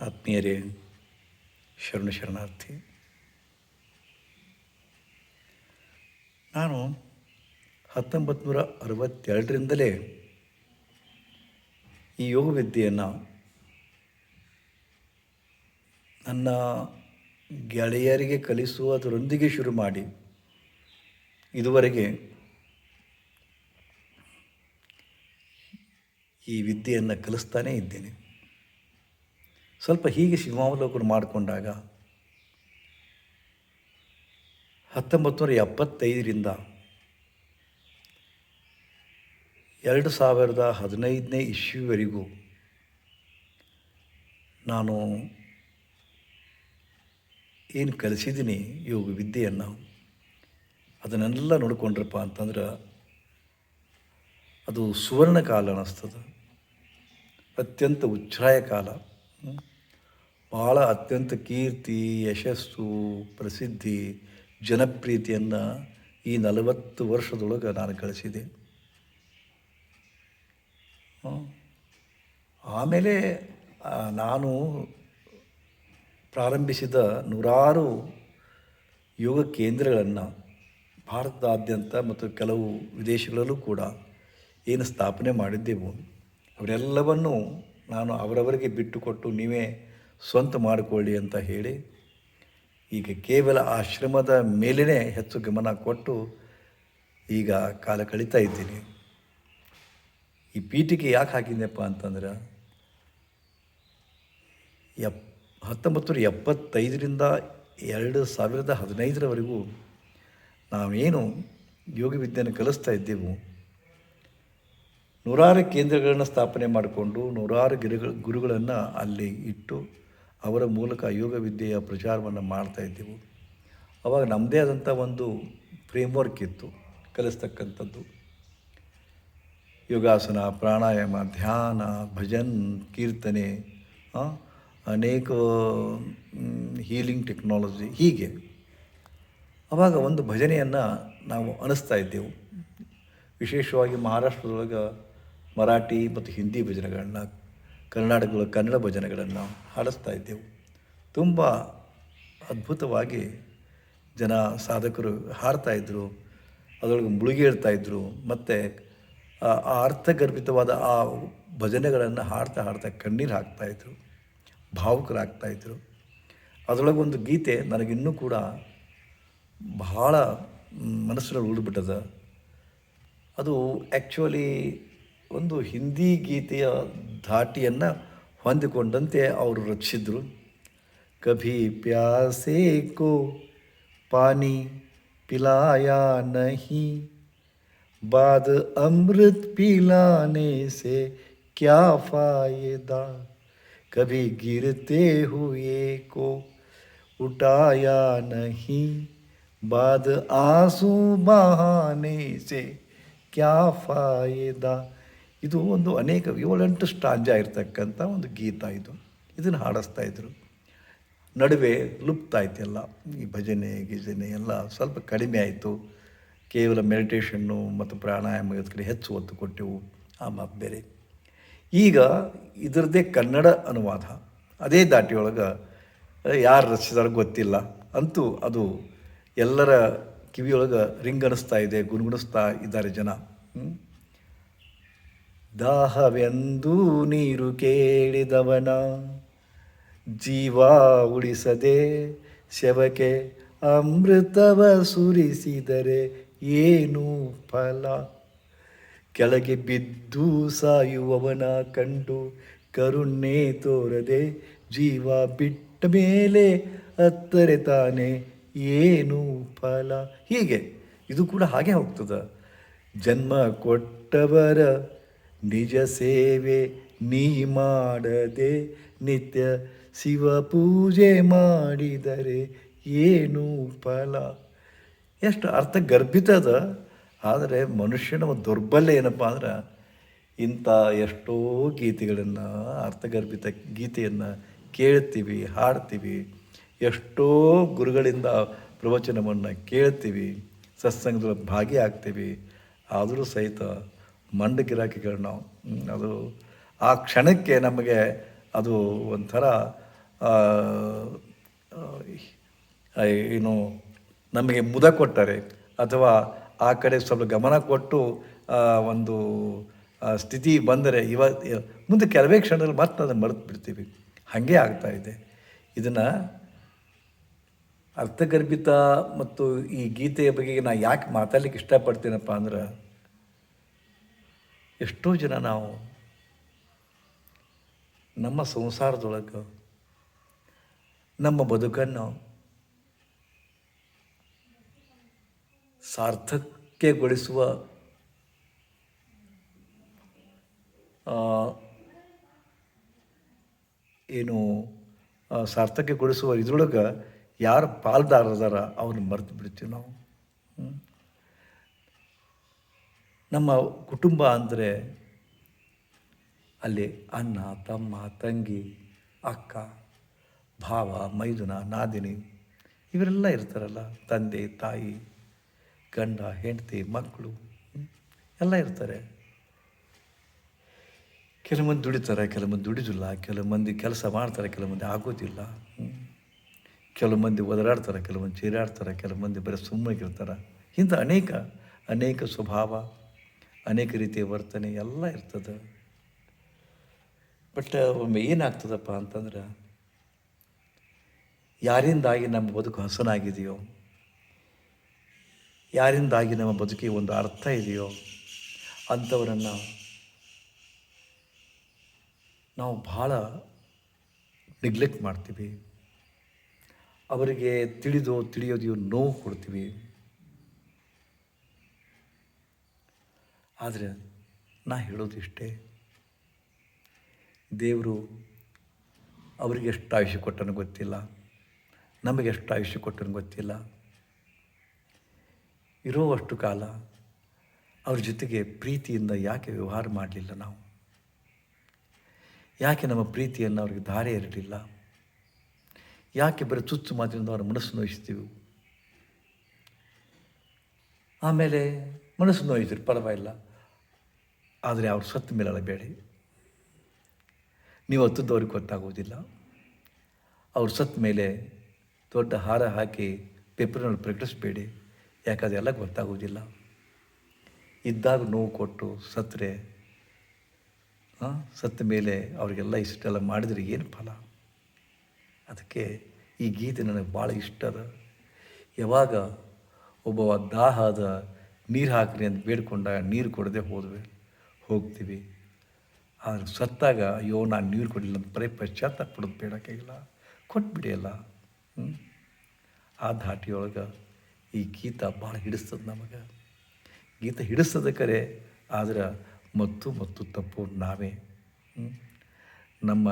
ಆತ್ಮೀಯರೇ, ಶರಣಾರ್ಥಿ. ನಾನು 1962ರಿಂದಲೇ ಈ ಯೋಗ ವಿದ್ಯೆಯನ್ನು ನನ್ನ ಗೆಳೆಯರಿಗೆ ಕಲಿಸುವುದರೊಂದಿಗೆ ಶುರು ಮಾಡಿ ಇದುವರೆಗೆ ಈ ವಿದ್ಯೆಯನ್ನು ಕಲಿಸ್ತಾನೇ ಇದ್ದೇನೆ. ಸ್ವಲ್ಪ ಹೀಗೆ ಶಿವಾವಲೋಕನ ಮಾಡಿಕೊಂಡಾಗ 1975ರಿಂದ 2015ನೇ ಇಸ್ವಿವರೆಗೂ ನಾನು ಏನು ಕಲಿಸಿದ್ದೀನಿ ಯೋಗ ವಿದ್ಯೆಯನ್ನು, ಅದನ್ನೆಲ್ಲ ನೋಡಿಕೊಂಡ್ರಪ್ಪ ಅಂತಂದ್ರೆ ಅದು ಸುವರ್ಣ ಕಾಲ ಅನ್ನಿಸ್ತದೆ. ಅತ್ಯಂತ ಉಚ್ಛ್ರಾಯ ಕಾಲ, ಭಾಳ ಅತ್ಯಂತ ಕೀರ್ತಿ, ಯಶಸ್ಸು, ಪ್ರಸಿದ್ಧಿ, ಜನಪ್ರಿಯತೆಯನ್ನು ಈ 40 ವರ್ಷದೊಳಗೆ ನಾನು ಗಳಿಸಿದೆ. ಆಮೇಲೆ ನಾನು ಪ್ರಾರಂಭಿಸಿದ ನೂರಾರು ಯೋಗ ಕೇಂದ್ರಗಳನ್ನು ಭಾರತದಾದ್ಯಂತ ಮತ್ತು ಕೆಲವು ವಿದೇಶಗಳಲ್ಲೂ ಕೂಡ ಏನು ಸ್ಥಾಪನೆ ಮಾಡಿದ್ದೆವು, ಅವರೆಲ್ಲವನ್ನು ನಾನು ಅವರವರಿಗೆ ಬಿಟ್ಟುಕೊಟ್ಟು ನೀವೇ ಸ್ವಂತ ಮಾಡಿಕೊಳ್ಳಿ ಅಂತ ಹೇಳಿ ಈಗ ಕೇವಲ ಆಶ್ರಮದ ಮೇಲೇ ಹೆಚ್ಚು ಗಮನ ಕೊಟ್ಟು ಈಗ ಕಾಲ ಕಳೀತಾ ಇದ್ದೀನಿ. ಈ ಪೀಠಿಗೆ ಯಾಕೆ ಹಾಕಿದ್ನಪ್ಪ ಅಂತಂದ್ರೆ 1975ರಿಂದ 2015ರವರೆಗೂ ನಾವೇನು ಯೋಗ ವಿದ್ಯೆಯನ್ನು ಕಲಿಸ್ತಾ ಇದ್ದೆವು, ನೂರಾರು ಕೇಂದ್ರಗಳನ್ನು ಸ್ಥಾಪನೆ ಮಾಡಿಕೊಂಡು ನೂರಾರು ಗುರುಗಳನ್ನು ಅಲ್ಲಿ ಇಟ್ಟು ಅವರ ಮೂಲಕ ಯೋಗ ವಿದ್ಯೆಯ ಪ್ರಚಾರವನ್ನು ಮಾಡ್ತಾಯಿದ್ದೆವು. ಆವಾಗ ನಮ್ಮದೇ ಆದಂಥ ಒಂದು ಫ್ರೇಮ್ವರ್ಕ್ ಇತ್ತು ಕಲಿಸ್ತಕ್ಕಂಥದ್ದು. ಯೋಗಾಸನ, ಪ್ರಾಣಾಯಾಮ, ಧ್ಯಾನ, ಭಜನ್, ಕೀರ್ತನೆ, ಅನೇಕ ಹೀಲಿಂಗ್ ಟೆಕ್ನಾಲಜಿ, ಹೀಗೆ ಆವಾಗ ಒಂದು ಭಜನೆಯನ್ನು ನಾವು ಅನಿಸ್ತಾ ಇದ್ದೆವು. ವಿಶೇಷವಾಗಿ ಮಹಾರಾಷ್ಟ್ರದೊಳಗೆ ಮರಾಠಿ ಮತ್ತು ಹಿಂದಿ ಭಜನೆಗಳನ್ನು, ಕರ್ನಾಟಕದೊಳಗೆ ಕನ್ನಡ ಭಜನೆಗಳನ್ನು ಹಾಡಿಸ್ತಾ ಇದ್ದೆವು. ತುಂಬ ಅದ್ಭುತವಾಗಿ ಜನ ಸಾಧಕರು ಹಾಡ್ತಾಯಿದ್ರು, ಅದರೊಳಗೆ ಮುಳುಗಿ ಹೇಳ್ತಾಯಿದ್ರು. ಮತ್ತು ಆ ಅರ್ಥಗರ್ಭಿತವಾದ ಆ ಭಜನೆಗಳನ್ನು ಹಾಡ್ತಾ ಕಣ್ಣೀರು ಹಾಕ್ತಾಯಿದ್ರು, ಭಾವುಕರಾಗ್ತಾಯಿದ್ರು. ಅದರೊಳಗೆ ಒಂದು ಗೀತೆ ನನಗಿನ್ನೂ ಕೂಡ ಬಹಳ ಮನಸ್ಸಿನಲ್ಲಿ ಉಳಿದ್ಬಿಟ್ಟದ. ಅದು ಆ್ಯಕ್ಚುಲಿ ಒಂದು ಹಿಂದಿ ಗೀತೆಯ ಧಾಟಿಯನ್ನು ಹೊಂದಿಕೊಂಡಂತೆ ಅವರು ರಚಿಸಿದರು. ಕಭಿ ಪ್ಯಾಸೆ ಕೋ ಪಾನಿ ಪಿಲಾಯಾ ನಹಿ, बाद अमृत पिलाने से क्या फ़ायदा, कभी गिरते हुए को उठाया नहीं, बाद आंसू बहाने से क्या फ़ायदा. ಇದು ಒಂದು ಅನೇಕ 7-8 ಸ್ಟಾಂಜಾ ಇರ್ತಕ್ಕಂಥ ಒಂದು ಗೀತ. ಇದನ್ನು ಹಾಡಿಸ್ತಾಯಿದ್ರು. ನಡುವೆ ಲುಪ್ತ ಆಯ್ತೆಲ್ಲ, ಈ ಭಜನೆ ಗಿಜನೆ ಎಲ್ಲ ಸ್ವಲ್ಪ ಕಡಿಮೆ ಆಯಿತು. ಕೇವಲ ಮೆಡಿಟೇಷನ್ನು ಮತ್ತು ಪ್ರಾಣಾಯಾಮ ಕಡೆ ಹೆಚ್ಚು ಒತ್ತು ಕೊಟ್ಟೆವು. ಆ ಮಾತು ಬೇರೆ. ಈಗ ಇದರದ್ದೇ ಕನ್ನಡ ಅನುವಾದ ಅದೇ ದಾಟಿಯೊಳಗೆ ಯಾರು ರಚಿಸಿದಾರೋ ಗೊತ್ತಿಲ್ಲ, ಅಂತೂ ಅದು ಎಲ್ಲರ ಕಿವಿಯೊಳಗೆ ರಿಂಗಣಿಸ್ತಾ ಇದೆ, ಗುಣಗುಣಿಸ್ತಾ ಇದ್ದಾರೆ ಜನ. ದಾಹವೆಂದು ನೀರು ಕೇಳಿದವನ ಜೀವ ಉಳಿಸದೆ ಶವಕ್ಕೆ ಅಮೃತವ ಸುರಿಸಿದರೆ ಏನು ಫಲ, ಕೆಳಗೆ ಬಿದ್ದು ಸಾಯುವವನ ಕಂಡು ಕರುಣೆ ತೋರದೆ ಜೀವ ಬಿಟ್ಟ ಮೇಲೆ ಹತ್ತರೆ ತಾನೆ ಏನು ಫಲ. ಹೀಗೆ ಇದು ಕೂಡ ಹಾಗೆ ಹೋಗ್ತದೆ. ಜನ್ಮ ಕೊಟ್ಟವರ ನಿಜ ಸೇವೆ ನೀ ಮಾಡದೆ ನಿತ್ಯ ಶಿವ ಪೂಜೆ ಮಾಡಿದರೆ ಏನು ಫಲ. ಎಷ್ಟು ಅರ್ಥಗರ್ಭಿತದ. ಆದರೆ ಮನುಷ್ಯನ ದೌರ್ಬಲ್ಯ ಏನಪ್ಪ ಅಂದ್ರೆ ಇಂಥ ಎಷ್ಟೋ ಗೀತೆಗಳನ್ನು, ಅರ್ಥಗರ್ಭಿತ ಗೀತೆಯನ್ನು ಕೇಳ್ತೀವಿ, ಹಾಡ್ತೀವಿ, ಎಷ್ಟೋ ಗುರುಗಳಿಂದ ಪ್ರವಚನವನ್ನು ಕೇಳ್ತೀವಿ, ಸತ್ಸಂಗದಲ್ಲಿ ಭಾಗಿಯಾಗ್ತೀವಿ. ಆದರೂ ಸಹಿತ ಮಂಡಗಿರಾಕಿಗಳು ನಾವು. ಅದು ಆ ಕ್ಷಣಕ್ಕೆ ನಮಗೆ ಅದು ಒಂಥರ ಆ, ಆ, ಏನು ನಮಗೆ ಮುದ ಕೊಟ್ಟರೆ ಅಥವಾ ಆ ಕಡೆ ಸ್ವಲ್ಪ ಗಮನ ಕೊಟ್ಟು ಒಂದು ಸ್ಥಿತಿ ಬಂದರೆ ಮುಂದೆ ಕೆಲವೇ ಕ್ಷಣದಲ್ಲಿ ಮತ್ತೆ ಅದನ್ನು ಮರೆತು ಬಿಡ್ತೀವಿ. ಹಾಗೇ ಆಗ್ತಾಯಿದೆ. ಇದನ್ನು ಅರ್ಥಗರ್ಭಿತ ಮತ್ತು ಈ ಗೀತೆಯ ಬಗ್ಗೆ ನಾನು ಯಾಕೆ ಮಾತಾಡ್ಲಿಕ್ಕೆ ಇಷ್ಟಪಡ್ತೀನಪ್ಪ ಅಂದ್ರೆ, ಎಷ್ಟೋ ಜನ ನಾವು ನಮ್ಮ ಸಂಸಾರದೊಳಗೆ ನಮ್ಮ ಬದುಕನ್ನು ಸಾರ್ಥಕ್ಯಗೊಳಿಸುವ ಏನು ಸಾರ್ಥಕ್ಯಗೊಳಿಸುವ ಇದ್ರೊಳಗೆ ಯಾರು ಪಾಲ್ದಾರದಾರ ಅವ್ರನ್ನ ಮರೆತು ಬಿಡ್ತೀವಿ ನಾವು. ನಮ್ಮ ಕುಟುಂಬ ಅಂದರೆ ಅಲ್ಲಿ ಅಣ್ಣ, ತಮ್ಮ, ತಂಗಿ, ಅಕ್ಕ, ಭಾವ, ಮೈದುನ, ನಾದಿನಿ ಇವರೆಲ್ಲ ಇರ್ತಾರಲ್ಲ. ತಂದೆ, ತಾಯಿ, ಗಂಡ, ಹೆಂಡತಿ, ಮಕ್ಕಳು ಎಲ್ಲ ಇರ್ತಾರೆ. ಕೆಲವು ಮಂದಿ ದುಡಿತಾರೆ, ಕೆಲವು ಮಂದಿ ದುಡಿದಿಲ್ಲ, ಕೆಲವು ಮಂದಿ ಕೆಲಸ ಮಾಡ್ತಾರೆ, ಕೆಲವು ಮಂದಿ ಆಗೋದಿಲ್ಲ. ಕೆಲವು ಮಂದಿ ಒದರಾಡ್ತಾರೆ, ಕೆಲವು ಮಂದಿ ಚೀರಾಡ್ತಾರೆ, ಕೆಲವು ಮಂದಿ ಬರೀ ಸುಮ್ಮನಿರ್ತಾರೆ. ಇಂಥ ಅನೇಕ ಸ್ವಭಾವ, ಅನೇಕ ರೀತಿಯ ವರ್ತನೆ ಎಲ್ಲ ಇರ್ತದೆ. ಬಟ್ ಒಮ್ಮೆ ಏನಾಗ್ತದಪ್ಪ ಅಂತಂದ್ರೆ, ಯಾರಿಂದಾಗಿ ನಮ್ಮ ಬದುಕು ಹಸನಾಗಿದೆಯೋ, ಯಾರಿಂದಾಗಿ ನಮ್ಮ ಬದುಕಿಗೆ ಒಂದು ಅರ್ಥ ಇದೆಯೋ ಅಂಥವರನ್ನು ನಾವು ಭಾಳ ನೆಗ್ಲೆಕ್ಟ್ ಮಾಡ್ತೀವಿ. ಅವರಿಗೆ ತಿಳಿಯೋದು ನೋವು ಕೊಡ್ತೀವಿ. ಆದರೆ ನಾ ಹೇಳೋದು ಇಷ್ಟೇ, ದೇವರು ಅವರಿಗೆ ಎಷ್ಟು ಆಯುಷ್ಯ ಕೊಟ್ಟನು ಗೊತ್ತಿಲ್ಲ, ನಮಗೆ ಎಷ್ಟು ಆಯುಷ್ಯ ಕೊಟ್ಟನು ಗೊತ್ತಿಲ್ಲ. ಇರೋವಷ್ಟು ಕಾಲ ಅವ್ರ ಜೊತೆಗೆ ಪ್ರೀತಿಯಿಂದ ಯಾಕೆ ವ್ಯವಹಾರ ಮಾಡಲಿಲ್ಲ ನಾವು? ಯಾಕೆ ನಮ್ಮ ಪ್ರೀತಿಯನ್ನು ಅವ್ರಿಗೆ ಧಾರೆ ಇರಲಿಲ್ಲ? ಯಾಕೆ ಬರೀ ಚುಚ್ಚು ಮಾತಿನಿಂದ ಅವ್ರ ಮನಸ್ಸು ನೋಯಿಸ್ತೀವಿ? ಆಮೇಲೆ ಮನಸ್ಸು ನೋಯಿಸ್ರಿ ಪರವಾಗಿಲ್ಲ, ಆದರೆ ಅವ್ರು ಸತ್ತ ಮೇಲೆ ಅಳಬೇಡಿ. ನೀವು ಹತ್ತದ್ದು ಅವ್ರಿಗೆ ಗೊತ್ತಾಗೋದಿಲ್ಲ. ಅವ್ರು ಸತ್ತ ಮೇಲೆ ದೊಡ್ಡ ಹಾರ ಹಾಕಿ ಪೇಪರ್ನಲ್ಲಿ ಪ್ರಕಟಿಸಬೇಡಿ, ಯಾಕಂದರೆ ಎಲ್ಲ ಗೊತ್ತಾಗೋದಿಲ್ಲ. ಇದ್ದಾಗ ನೋವು ಕೊಟ್ಟು ಸತ್ತ ಮೇಲೆ ಅವರಿಗೆಲ್ಲ ಇಷ್ಟೆಲ್ಲ ಮಾಡಿದರೆ ಏನು ಫಲ? ಅದಕ್ಕೆ ಈ ಗೀತೆ ನನಗೆ ಭಾಳ ಇಷ್ಟ ಅದ. ಯಾವಾಗ ಒಬ್ಬ ದಾಹದ ನೀರು ಹಾಕ್ರಿ ಅಂತ ಬೇಡ್ಕೊಂಡಾಗ ನೀರು ಕೊಡದೆ ಹೋಗ್ತೀವಿ. ಆದರೆ ಸತ್ತಾಗ ಅಯ್ಯೋ ನಾನು ನೀರು ಕೊಡಲಿಲ್ಲ ಅಂತ ಬರೀ ಪಶ್ಚಾತ್ತಾಪ ಪಡೋದು ಬೇಡಕ್ಕಾಗಿಲ್ಲ, ಕೊಟ್ಬಿಡಿ ಅಲ್ಲ. ಆ ಧಾಟಿಯೊಳಗೆ ಈ ಗೀತ ಭಾಳ ಹಿಡಿಸ್ತದೆ ನಮಗೆ. ಗೀತ ಹಿಡಿಸ್ತದೆ ಕರೆ, ಆದರೆ ಮತ್ತು ತಪ್ಪು ನಾವೇ. ನಮ್ಮ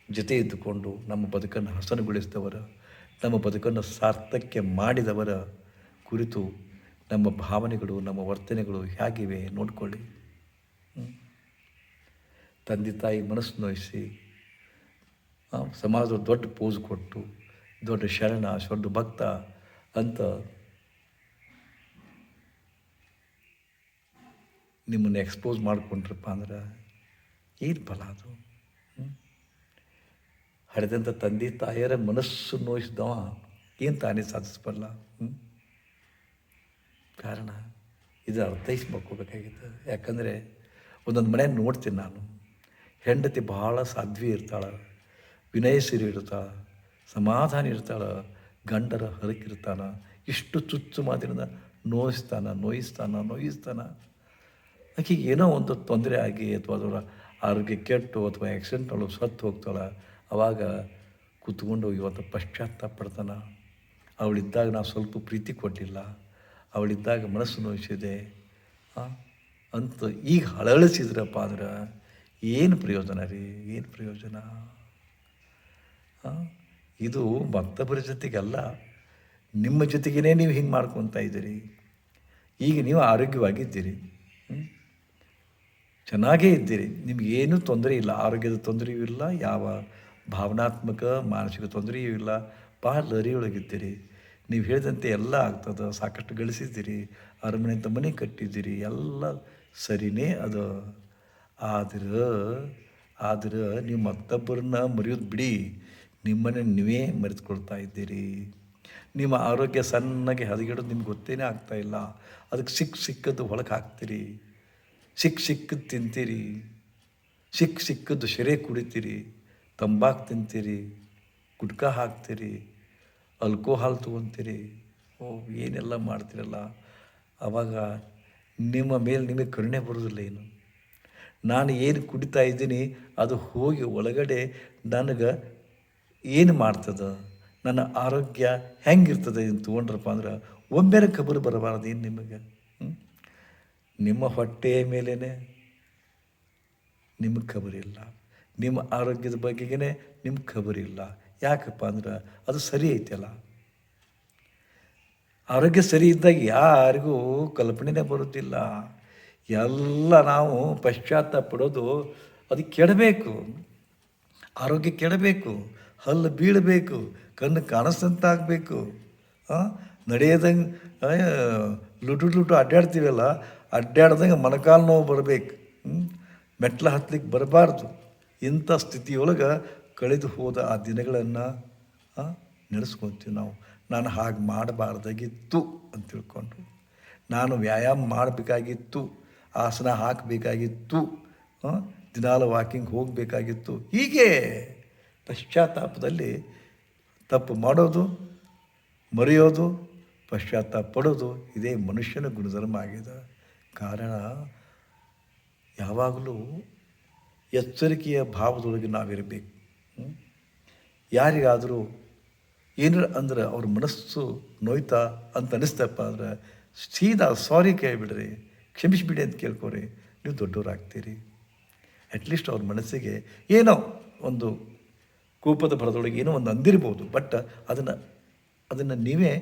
ಜೊತೆ ಇದ್ದುಕೊಂಡು ನಮ್ಮ ಬದುಕನ್ನು ಹಸನುಗೊಳಿಸಿದವರ, ನಮ್ಮ ಬದುಕನ್ನು ಸಾರ್ಥಕ್ಯ ಮಾಡಿದವರ ಕುರಿತು ನಮ್ಮ ಭಾವನೆಗಳು, ನಮ್ಮ ವರ್ತನೆಗಳು ಹೇಗಿವೆ ನೋಡಿಕೊಳ್ಳಿ. ತಂದೆ ತಾಯಿ ಮನಸ್ಸು ನೋಯಿಸಿ ಸಮಾಜದ ದೊಡ್ಡ ಪೋಸ್ ಕೊಟ್ಟು ದೊಡ್ಡ ಶರಣ, ದೊಡ್ಡ ಭಕ್ತ ಅಂತ ನಿಮ್ಮನ್ನು ಎಕ್ಸ್ಪೋಸ್ ಮಾಡಿಕೊಂಡ್ರಪ್ಪ ಅಂದ್ರೆ ಏನು ಫಲ ಅದು? ಹಡೆದಂಥ ತಂದೆ ತಾಯಿಯರ ಮನಸ್ಸು ನೋಯಿಸಿದವ ಏನು ತಾನೇ ಸಾಧಿಸಬಲ್ಲ? ಕಾರಣ ಇದು ಅರ್ಥೈಸ್ಬೇಕೋಬೇಕಾಗಿತ್ತು. ಯಾಕಂದರೆ ಒಂದೊಂದು ಮನೆ ನೋಡ್ತೀನಿ ನಾನು, ಹೆಂಡತಿ ಭಾಳ ಸಾಧ್ವಿ ಇರ್ತಾಳೆ, ವಿನಯಸಿರಿ ಇರ್ತಾಳೆ, ಸಮಾಧಾನ ಇರ್ತಾಳೆ, ಗಂಡರ ಹರಕಿರ್ತಾನೆ, ಇಷ್ಟು ಚುಚ್ಚು ಮಾತಿನಿಂದ ನೋಯಿಸ್ತಾನ. ಆಕೆಗೆ ಏನೋ ಒಂದು ತೊಂದರೆ ಆಗಿ ಅಥವಾ ಅದರ ಆರೋಗ್ಯ ಕೆಟ್ಟು ಅಥವಾ ಆಕ್ಸಿಡೆಂಟಲ್ಲಿ ಸತ್ತು ಹೋಗ್ತಾಳೆ. ಆವಾಗ ಕೂತ್ಕೊಂಡು ಇವತ್ತು ಪಶ್ಚಾತ್ತಾಪ ಪಡ್ತಾನೆ. ಅವಳಿದ್ದಾಗ ನಾವು ಸ್ವಲ್ಪ ಪ್ರೀತಿ ಕೊಟ್ಟಿಲ್ಲ, ಅವಳಿದ್ದಾಗ ಮನಸ್ಸು ನೋಯಿಸಿದೆ ಅಂತ ಈಗ ಹಳಹಳಿಸಿದ್ರಪ್ಪ ಅಂದ್ರೆ ಏನು ಪ್ರಯೋಜನ ರೀ? ಏನು ಪ್ರಯೋಜನ? ಇದು ಮತ್ತೊಬ್ಬರ ಜೊತೆಗಲ್ಲ, ನಿಮ್ಮ ಜೊತೆಗೇ ನೀವು ಹಿಂಗೆ ಮಾಡ್ಕೊತಾ ಇದ್ದೀರಿ. ಈಗ ನೀವು ಆರೋಗ್ಯವಾಗಿದ್ದೀರಿ, ಚೆನ್ನಾಗೇ ಇದ್ದೀರಿ, ನಿಮಗೇನೂ ತೊಂದರೆ ಇಲ್ಲ, ಆರೋಗ್ಯದ ತೊಂದರೆಯೂ ಇಲ್ಲ, ಯಾವ ಭಾವನಾತ್ಮಕ ಮಾನಸಿಕ ತೊಂದರೆಯೂ ಇಲ್ಲ, ಭಾಳ ಲರಿಯೊಳಗಿದ್ದೀರಿ. ನೀವು ಹೇಳಿದಂತೆ ಎಲ್ಲ ಆಗ್ತದೆ, ಸಾಕಷ್ಟು ಗಳಿಸಿದ್ದೀರಿ, ಅರಮನೆ ಅಂತ ಮನೆ ಕಟ್ಟಿದ್ದೀರಿ, ಎಲ್ಲ ಸರಿನೇ ಅದು. ಆದ್ರೆ ನೀವು ಮತ್ತೊಬ್ಬರನ್ನ ಮರೆಯೋದು ಬಿಡಿ, ನಿಮ್ಮನ್ನು ನೀವೇ ಮರೆತುಕೊಳ್ತಾ ಇದ್ದೀರಿ. ನಿಮ್ಮ ಆರೋಗ್ಯ ಸಣ್ಣಗೆ ಹದಗೆಡೋದು ನಿಮ್ಗೆ ಗೊತ್ತೇನೇ ಆಗ್ತಾಯಿಲ್ಲ. ಅದಕ್ಕೆ ಸಿಕ್ಕದ್ದು ಹೊಳಕ್ಕೆ ಹಾಕ್ತೀರಿ, ಸಿಕ್ಕದ್ದು ತಿಂತೀರಿ, ಸಿಕ್ಕದ್ದು ಶೆರೆ ಕುಡಿತೀರಿ, ತಂಬಾಕು ತಿಂತೀರಿ, ಗುಟ್ಕಾ ಹಾಕ್ತೀರಿ, ಆಲ್ಕೋಹಾಲ್ ತೊಗೊತೀರಿ. ಏನೆಲ್ಲ ಮಾಡ್ತೀರಲ್ಲ. ಆವಾಗ ನಿಮ್ಮ ಮೇಲೆ ನಿಮಗೆ ಕರುಣೆ ಬರೋದಿಲ್ಲ. ಏನು ನಾನು ಏನು ಕುಡಿತಾ ಇದ್ದೀನಿ ಅದು ಹೋಗಿ ಒಳಗಡೆ ನನಗೆ ಏನು ಮಾಡ್ತದೆ, ನನ್ನ ಆರೋಗ್ಯ ಹೆಂಗಿರ್ತದೆ ಅಂತ ತೊಗೊಂಡ್ರಪ್ಪ ಅಂದ್ರೆ ಒಮ್ಮೆಲೆ ಖಬರ್ ಬರಬಾರ್ದು. ಏನು ನಿಮಗೆ ನಿಮ್ಮ ಹೊಟ್ಟೆಯ ಮೇಲೇ ನಿಮಗೆ ಖಬರಿಲ್ಲ, ನಿಮ್ಮ ಆರೋಗ್ಯದ ಬಗ್ಗೆಗೇ ನಿಮ್ಗೆ ಖಬರಿಲ್ಲ. ಯಾಕಪ್ಪ ಅಂದ್ರೆ ಅದು ಸರಿ ಐತಲ್ಲ. ಆರೋಗ್ಯ ಸರಿ ಇದ್ದಾಗ ಯಾರಿಗೂ ಕಲ್ಪನೆನೇ ಬರುತ್ತಿಲ್ಲ. ಎಲ್ಲ ನಾವು ಪಶ್ಚಾತ್ತಾಪ ಪಡೋದು ಅದಕ್ಕೆ ಕೆಡಬೇಕು, ಆರೋಗ್ಯ ಕೆಡಬೇಕು, ಹಲ್ಲು ಬೀಳಬೇಕು, ಕಣ್ಣು ಕಾಣಿಸ್ತಂತಾಗಬೇಕು, ನಡೆಯೋದಂಗೆ ಲುಟು ಅಡ್ಡಾಡ್ತೀವಲ್ಲ, ಅಡ್ಡಾಡ್ದಂಗೆ ಮೊಣಕಾಲು ನೋವು ಬರಬೇಕು, ಮೆಟ್ಲು ಹತ್ತಲಿಕ್ಕೆ ಬರಬಾರ್ದು. ಇಂಥ ಸ್ಥಿತಿಯೊಳಗೆ ಕಳೆದು ಹೋದ ಆ ದಿನಗಳನ್ನು ನಡೆಸ್ಕೊತೀವಿ ನಾವು. ನಾನು ಹಾಗೆ ಮಾಡಬಾರ್ದಾಗಿತ್ತು ಅಂತ ತಿಳ್ಕೊಂಡು, ನಾನು ವ್ಯಾಯಾಮ ಮಾಡಬೇಕಾಗಿತ್ತು, ಆಸನ ಹಾಕಬೇಕಾಗಿತ್ತು, ದಿನಾಲು ವಾಕಿಂಗ್ ಹೋಗಬೇಕಾಗಿತ್ತು. ಹೀಗೆ ಪಶ್ಚಾತ್ತಾಪದಲ್ಲಿ ತಪ್ಪು ಮಾಡೋದು, ಮರೆಯೋದು, ಪಶ್ಚಾತ್ತಾಪ ಪಡೋದು ಇದೇ ಮನುಷ್ಯನ ಗುಣಧರ್ಮ ಆಗಿದೆ. ಕಾರಣ ಯಾವಾಗಲೂ ಎಚ್ಚರಿಕೆಯ ಭಾವದೊಳಗೆ ನಾವಿರಬೇಕು. ಯಾರಿಗಾದರೂ ಏನಾರ ಅಂದ್ರೆ ಅವ್ರ ಮನಸ್ಸು ನೋಯ್ತಾ ಅಂತ ಅನಿಸ್ತಪ್ಪ ಅಂದ್ರೆ ಸೀದಾ ಸಾರಿ ಕೇಳಿಬಿಡ್ರಿ, ಕ್ಷಮಿಸಿಬಿಡಿ ಅಂತ ಕೇಳ್ಕೊರಿ, ನೀವು ದೊಡ್ಡವರಾಗ್ತೀರಿ. ಅಟ್ಲೀಸ್ಟ್ ಅವ್ರ ಮನಸ್ಸಿಗೆ ಏನೋ ಒಂದು ಕೋಪದ ಭರದೊಳಗೆ ಏನೋ ಒಂದು ಅಂದಿರ್ಬೋದು, ಬಟ್ ಅದನ್ನು ನೀವೇ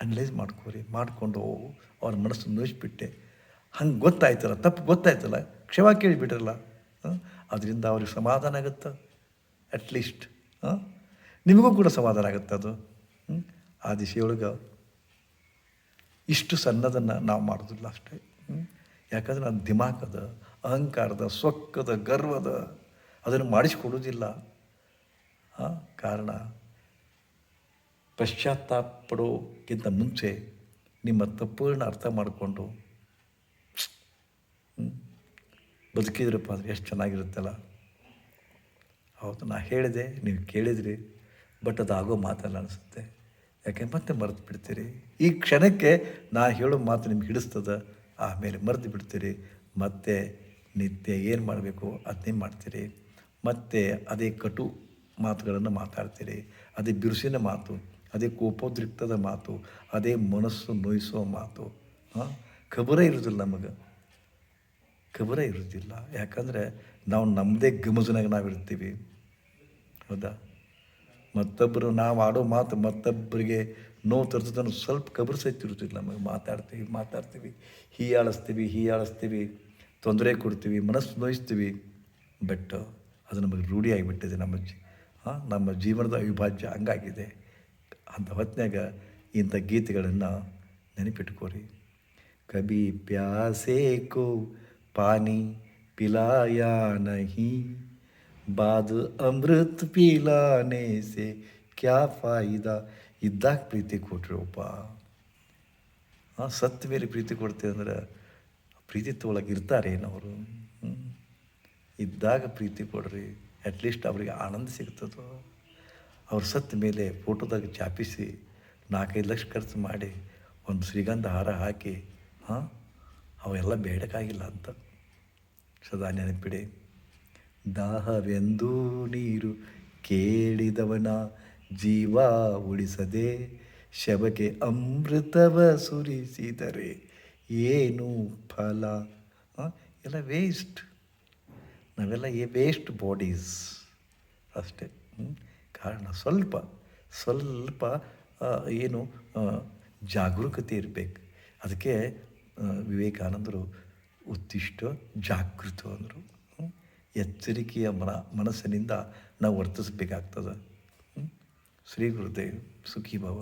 ಅನಲೈಸ್ ಮಾಡಿಕೊಂಡು ಅವ್ರ ಮನಸ್ಸು ನೋಯಿಸ್ಬಿಟ್ಟೆ, ಹಂಗೆ ಗೊತ್ತಾಯ್ತಲ್ಲ, ತಪ್ಪು ಗೊತ್ತಾಯ್ತಲ್ಲ, ಕ್ಷಮಾ ಕೇಳಿಬಿಟ್ರಲ್ಲ, ಅದರಿಂದ ಅವ್ರಿಗೆ ಸಮಾಧಾನ ಆಗುತ್ತೆ. ಅಟ್ಲೀಸ್ಟ್ ನಿಮಗೂ ಕೂಡ ಸಮಾಧಾನ ಆಗುತ್ತೆ. ಅದು ಆ ದಿಶೆಯೊಳಗೆ ಇಷ್ಟು ಸಣ್ಣದನ್ನು ನಾವು ಮಾಡೋದಿಲ್ಲ ಅಷ್ಟೇ. ಯಾಕಂದ್ರೆ ನನ್ನ ದಿಮಾಕದ, ಅಹಂಕಾರದ, ಸೊಕ್ಕದ, ಗರ್ವದ ಅದನ್ನು ಮಾಡಿಸಿಕೊಡೋದಿಲ್ಲ. ಕಾರಣ ಪಶ್ಚಾತ್ತಾಪ ಪಡೋಕ್ಕಿಂತ ಮುಂಚೆ ನಿಮ್ಮ ತಪ್ಪುಗಳನ್ನ ಅರ್ಥ ಮಾಡಿಕೊಂಡು ಬದುಕಿದ್ರಪ್ಪ ಅಂದರೆ ಎಷ್ಟು ಚೆನ್ನಾಗಿರುತ್ತಲ್ಲ. ಹೌದು, ನಾ ಹೇಳಿದೆ, ನೀವು ಕೇಳಿದ್ರಿ, ಬಟ್ ಅದು ಆಗೋ ಮಾತಲ್ಲ ಅನಿಸುತ್ತೆ. ಯಾಕೆ ಮತ್ತೆ ಮರೆತು ಬಿಡ್ತೀರಿ. ಈ ಕ್ಷಣಕ್ಕೆ ನಾ ಹೇಳೋ ಮಾತು ನಿಮ್ಗೆ ಹಿಡಿಸ್ತದೆ, ಆಮೇಲೆ ಮರೆತು ಬಿಡ್ತೀರಿ. ಮತ್ತೆ ನಿತ್ಯ ಏನು ಮಾಡಬೇಕು ಅದನ್ನೇ ಮಾಡ್ತೀರಿ. ಮತ್ತು ಅದೇ ಕಟು ಮಾತುಗಳನ್ನು ಮಾತಾಡ್ತೀರಿ, ಅದೇ ಬಿರುಸಿನ ಮಾತು, ಅದೇ ಕೋಪೋದ್ರಿಕ್ತದ ಮಾತು, ಅದೇ ಮನಸ್ಸು ನೋಯಿಸೋ ಮಾತು. ಖಬರೇ ಇರೋದಿಲ್ಲ, ನಮಗೆ ಖಬರೇ ಇರೋದಿಲ್ಲ. ಯಾಕಂದರೆ ನಾವು ನಮ್ಮದೇ ಗಮಜನಾಗ ನಾವಿರ್ತೀವಿ. ಹೌದಾ? ಮತ್ತೊಬ್ಬರು ನಾವು ಆಡೋ ಮಾತು ಮತ್ತೊಬ್ಬರಿಗೆ ನೋವು ತರ್ತದನ್ನು ಸ್ವಲ್ಪ ಖಬರ್ ಸಹಿತ ಇರುತ್ತಿಲ್ಲ ನಮಗೆ. ಮಾತಾಡ್ತೀವಿ, ಹೀಯಾಳಿಸ್ತೀವಿ, ತೊಂದರೆ ಕೊಡ್ತೀವಿ, ಮನಸ್ಸು ನೋಯಿಸ್ತೀವಿ. ಬಟ್ ಅದು ನಮಗೆ ರೂಢಿಯಾಗಿಬಿಟ್ಟಿದೆ. ನಮ್ಮ ಜೀವನದ ಅವಿಭಾಜ್ಯ ಹಂಗಾಗಿದೆ. ಅಂಥ ಹೊತ್ತಿನಾಗ ಇಂಥ ಗೀತೆಗಳನ್ನು ನೆನಪಿಟ್ಕೋರಿ. ಕಭಿ ಪ್ಯಾಸೆ ಕೋ ಪಾನಿ ಪಿಲಾಯಾ ನಹೀ, ಬಾದ್ ಅಮೃತ್ ಪಿಲಾನೆ ಸೆ ಕ್ಯಾ ಫಾಯಿದಾ. ಇದ್ದಾಗ ಪ್ರೀತಿ ಕೊಟ್ರಿ ಒಬ್ಬ, ಸತ್ತ ಮೇಲೆ ಪ್ರೀತಿ ಕೊಡ್ತೀವಿ ಅಂದ್ರೆ ಪ್ರೀತಿ ತೊಗೊಳಗೆ ಇರ್ತಾರೇನವರು? ಇದ್ದಾಗ ಪ್ರೀತಿ ಕೊಡ್ರಿ, ಅಟ್ಲೀಸ್ಟ್ ಅವ್ರಿಗೆ ಆನಂದ ಸಿಗ್ತದೋ. ಅವ್ರು ಸತ್ತ ಮೇಲೆ ಫೋಟೋದಾಗ ಚಾಪಿಸಿ 4-5 ಲಕ್ಷ ಖರ್ಚು ಮಾಡಿ ಒಂದು ಶ್ರೀಗಂಧ ಹಾರ ಹಾಕಿ ಅವೆಲ್ಲ ಬೇಡಕ್ಕಾಗಿಲ್ಲ ಅಂತ ಸದಾ ನೆನಪಿಡಿ. ದಾಹವೆಂದು ನೀರು ಕೇಳಿದವನ ಜೀವ ಉಳಿಸದೆ ಶವಕ್ಕೆ ಅಮೃತವ ಸುರಿಸಿದರೆ ಏನು ಫಲ? ಎಲ್ಲ ವೇಸ್ಟ್, ನಾವೆಲ್ಲ ವೇಸ್ಟ್ ಬಾಡೀಸ್ ಅಷ್ಟೇ. ಕಾರಣ ಸ್ವಲ್ಪ ಏನು ಜಾಗರೂಕತೆ ಇರಬೇಕು. ಅದಕ್ಕೆ ವಿವೇಕಾನಂದರು ಉತ್ತಿಷ್ಟ ಜಾಗೃತ ಅಂದರು. ಎಚ್ಚರಿಕೆಯ ಮನಸ್ಸಿನಿಂದ ನಾವು ವರ್ತಿಸಬೇಕಾಗ್ತದೆ. ಶ್ರೀ ಗುರುದೇವ್ ಸುಖಿ ಭವ.